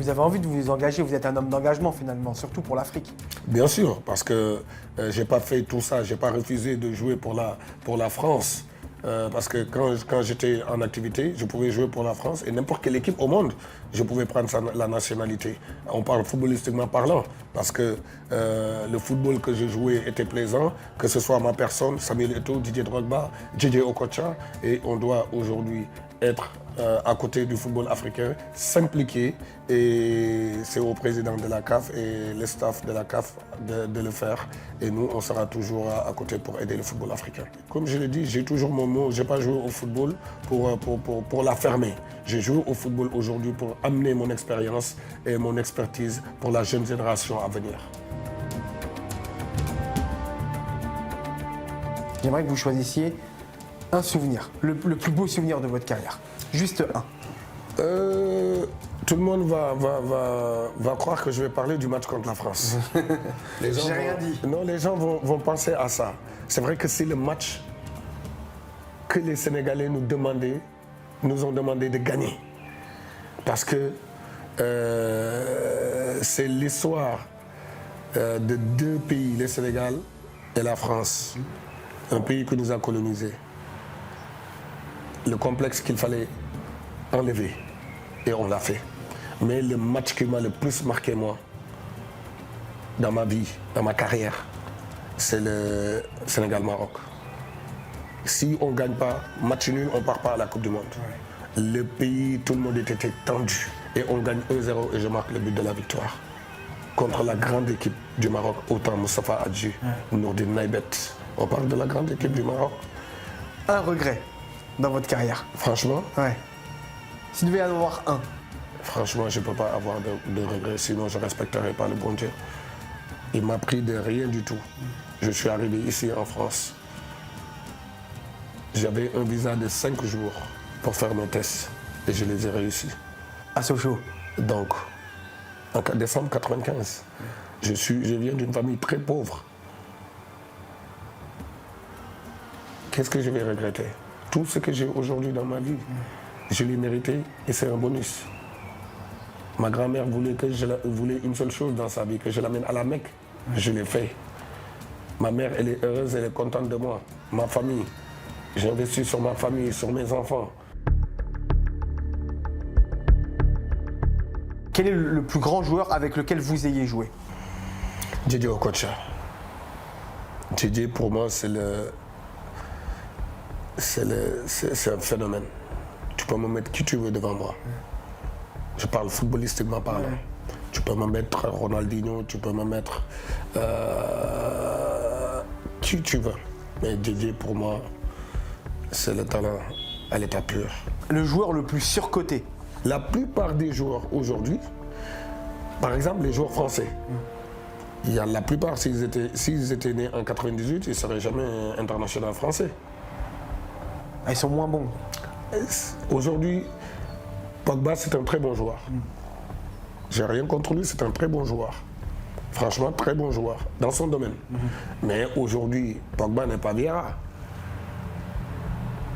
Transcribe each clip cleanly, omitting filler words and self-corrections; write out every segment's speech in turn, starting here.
vous avez envie de vous engager, vous êtes un homme d'engagement finalement, surtout pour l'Afrique. Bien sûr, parce que j'ai pas fait tout ça, j'ai pas refusé de jouer pour la France. Parce que quand j'étais en activité, je pouvais jouer pour la France et n'importe quelle équipe au monde, je pouvais prendre la nationalité. On parle footballistiquement parlant, parce que le football que je jouais était plaisant, que ce soit ma personne, Samuel Eto'o, Didier Drogba, Didier Okocha, et on doit aujourd'hui être à côté du football africain, s'impliquer, et c'est au président de la CAF et le staff de la CAF de le faire. Et nous, on sera toujours à côté pour aider le football africain. Comme je l'ai dit, j'ai toujours mon mot, je n'ai pas joué au football pour la fermer. J'ai joué au football aujourd'hui pour amener mon expérience et mon expertise pour la jeune génération à venir. J'aimerais que vous choisissiez un souvenir, le plus beau souvenir de votre carrière. Juste un. Tout le monde va croire que je vais parler du match contre la France. J'ai rien dit. Non, les gens vont penser à ça. C'est vrai que c'est le match que les Sénégalais nous ont demandé de gagner. Parce que c'est l'histoire de deux pays, le Sénégal et la France. Un pays qui nous a colonisés. Le complexe qu'il fallait enlever. Et on l'a fait. Mais le match qui m'a le plus marqué, moi, dans ma vie, dans ma carrière, c'est le Sénégal-Maroc. Si on ne gagne pas, match nul, on ne part pas à la Coupe du Monde. Ouais. Le pays, tout le monde était tendu. Et on gagne 1-0 et je marque le but de la victoire. Contre la grande équipe du Maroc, autant Moustapha Hadji, Nourdine Naïbet. On parle de la grande équipe du Maroc. Un regret dans votre carrière? Franchement? Ouais. S'il devait y en avoir un? Franchement, je ne peux pas avoir de regrets, sinon je ne respecterai pas le bon Dieu. Il m'a pris de rien du tout. Je suis arrivé ici en France. J'avais un visa de 5 jours pour faire mes tests et je les ai réussis. À Sochaux? Donc, en décembre 1995, je viens d'une famille très pauvre. Qu'est-ce que je vais regretter? Tout ce que j'ai aujourd'hui dans ma vie, je l'ai mérité et c'est un bonus. Ma grand-mère voulait une seule chose dans sa vie, que je l'amène à la Mecque. Je l'ai fait. Ma mère, elle est heureuse, elle est contente de moi. Ma famille, j'ai investi sur ma famille, sur mes enfants. Quel est le plus grand joueur avec lequel vous ayez joué? Didier Okocha. Didier, pour moi, c'est un phénomène. Tu peux me mettre qui tu veux devant moi. Je parle footballistiquement parlant. Tu peux me mettre Ronaldinho, tu peux me mettre qui tu veux. Mais Didier, pour moi, c'est le talent à l'état pur. Le joueur le plus surcoté? La plupart des joueurs aujourd'hui, par exemple les joueurs français, il y a la plupart, s'ils étaient nés en 98, ils ne seraient jamais internationaux français. Ils sont moins bons. Aujourd'hui, Pogba, c'est un très bon joueur. J'ai rien contre lui, c'est un très bon joueur. Franchement, très bon joueur, dans son domaine. Mais aujourd'hui, Pogba n'est pas Vieira.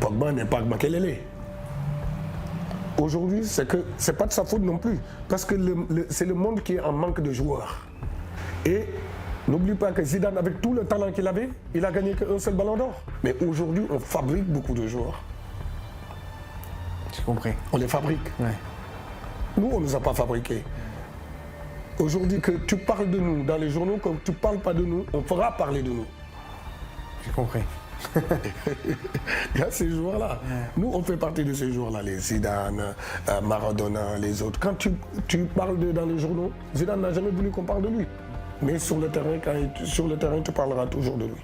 Pogba n'est pas Makelele. Aujourd'hui, c'est pas de sa faute non plus. Parce que c'est le monde qui est en manque de joueurs. Et n'oublie pas que Zidane, avec tout le talent qu'il avait, il a gagné qu'un seul ballon d'or. Mais aujourd'hui, on fabrique beaucoup de joueurs. J'ai compris. On les fabrique. Ouais. Nous, on ne nous a pas fabriqués. Aujourd'hui, que tu parles de nous dans les journaux, comme tu ne parles pas de nous, on fera parler de nous. J'ai compris. Il y a ces joueurs-là. Ouais. Nous, on fait partie de ces joueurs-là, les Zidane, Maradona, les autres. Quand tu parles dans les journaux, Zidane n'a jamais voulu qu'on parle de lui. Mais sur le terrain, tu parleras toujours de lui.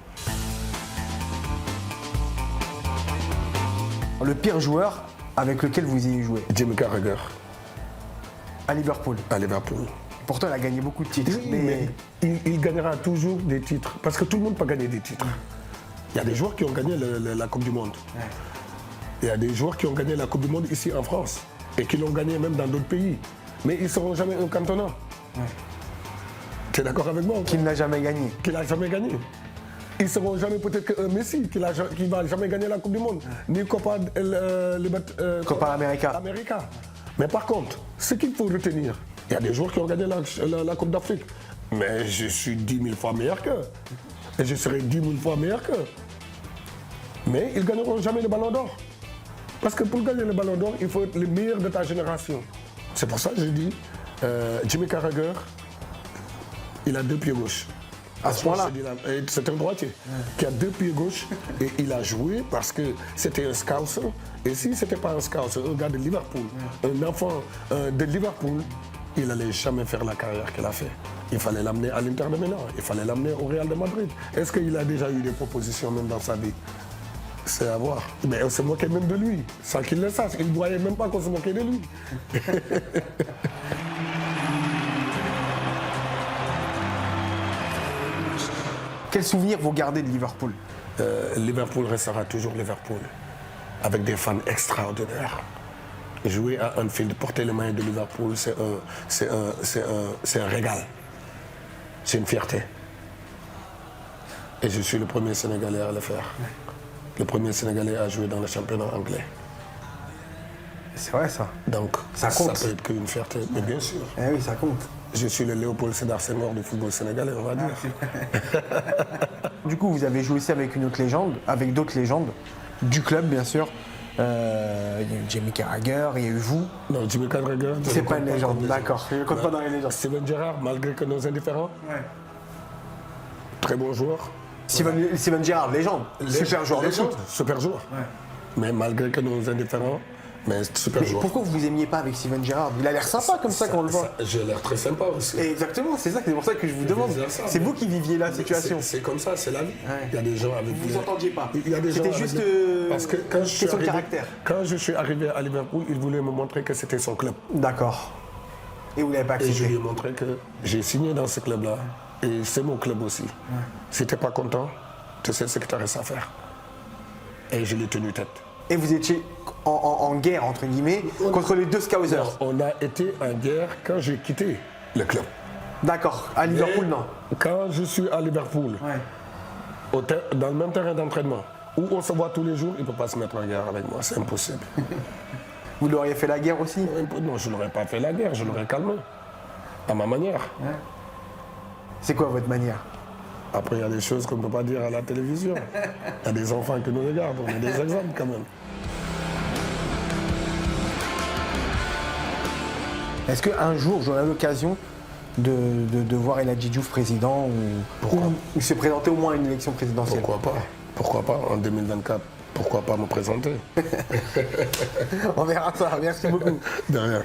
Le pire joueur avec lequel vous ayez joué? Jimmy Carragher. À Liverpool? À Liverpool. Pourtant, il a gagné beaucoup de titres. Oui, mais il gagnera toujours des titres. Parce que tout le monde peut gagner des titres. Il y a des joueurs qui ont gagné la Coupe du Monde. Ouais. Il y a des joueurs qui ont gagné la Coupe du Monde ici en France. Et qui l'ont gagné même dans d'autres pays. Mais ils ne seront jamais un cantonnat. Ouais. Tu es d'accord avec moi? Qu'il n'a jamais gagné. Qu'il n'a jamais gagné. Ils ne seront jamais peut-être qu'un Messi qui ne va jamais gagner la Coupe du Monde. Ni Copa América. Mais par contre, ce qu'il faut retenir, Il y a des joueurs qui ont gagné la Coupe d'Afrique. Mais je suis 10 000 fois meilleur qu'eux. Et je serai 10 000 fois meilleur qu'eux. Mais ils ne gagneront jamais le ballon d'or. Parce que pour gagner le ballon d'or, il faut être le meilleur de ta génération. C'est pour ça que je dis, Jimmy Carragher, il a 2 pieds gauches. À ce point-là. C'est un droitier qui a 2 pieds gauches et il a joué parce que c'était un scouser. Et si ce n'était pas un scouser, un gars de Liverpool, un enfant de Liverpool, il n'allait jamais faire la carrière qu'il a fait. Il fallait l'amener à l'Inter de Milan, il fallait l'amener au Real de Madrid. Est-ce qu'il a déjà eu des propositions même dans sa vie? C'est à voir. Mais on se moquait même de lui, sans qu'il le sache. Il ne voyait même pas qu'on se moquait de lui. Quel souvenir vous gardez de Liverpool? Liverpool restera toujours Liverpool, avec des fans extraordinaires. Jouer à Anfield, porter le maillot de Liverpool, c'est un régal. C'est une fierté. Et je suis le premier Sénégalais à le faire. Le premier Sénégalais à jouer dans le championnat anglais. C'est vrai ça. Donc, Ça compte. ça peut être qu'une fierté, mais bien sûr. Eh oui, ça compte. Je suis le Léopold Sédar Senghor du football sénégalais, on va dire. Du coup, vous avez joué aussi avec une autre légende, avec d'autres légendes, du club bien sûr. Il y a eu Jamie Carragher, il y a eu vous. Non, Jimmy Carragher, C'est pas une légende, d'accord. Je ne compte pas dans les légendes. Steven Gerrard, malgré que nos indifférents, très bon joueur. Steven Gerrard, légende. Super joueur de foot. Super joueur. Ouais. Mais malgré que nous indifférents, mais super Mais joueur. pourquoi vous aimiez pas avec Steven Gerrard? Il a l'air sympa comme ça quand on le voit. J'ai l'air très sympa aussi. Exactement, c'est pour ça que je vous demande. dire ça, C'est mais- vous qui viviez la situation. C'est comme ça, c'est la vie. Ouais. Il y a des gens avec Vous vous entendiez pas. Il y a des gens C'était avec juste des- Parce que quand je suis question de arrivé, caractère. quand je suis arrivé à Liverpool, il voulait me montrer que c'était son club. D'accord. Et vous l'avez pas Et je accepté. lui ai montré que j'ai signé dans ce club-là. Et c'est mon club aussi. Si tu n'es pas content, tu sais ce que tu as à faire. Et je l'ai tenu tête. Et vous étiez en guerre, entre guillemets, contre les deux Scousers. On a été en guerre quand j'ai quitté le club. D'accord. À Liverpool, Et non. quand je suis à Liverpool, dans le même terrain d'entraînement, où on se voit tous les jours, il ne peut pas se mettre en guerre avec moi, c'est impossible. Vous l'auriez fait la guerre aussi? Non, je n'aurais pas fait la guerre, je l'aurais calmé, à ma manière. C'est quoi votre manière? Après, il y a des choses qu'on ne peut pas dire à la télévision. Il y a des enfants qui nous regardent, on a des exemples quand même. Est-ce qu'un jour, j'aurai l'occasion de voir El Hadji Diouf président ou se présenter au moins à une élection présidentielle? Pourquoi pas? Pourquoi pas en 2024? Pourquoi pas me présenter? On verra ça. Merci beaucoup. De rien.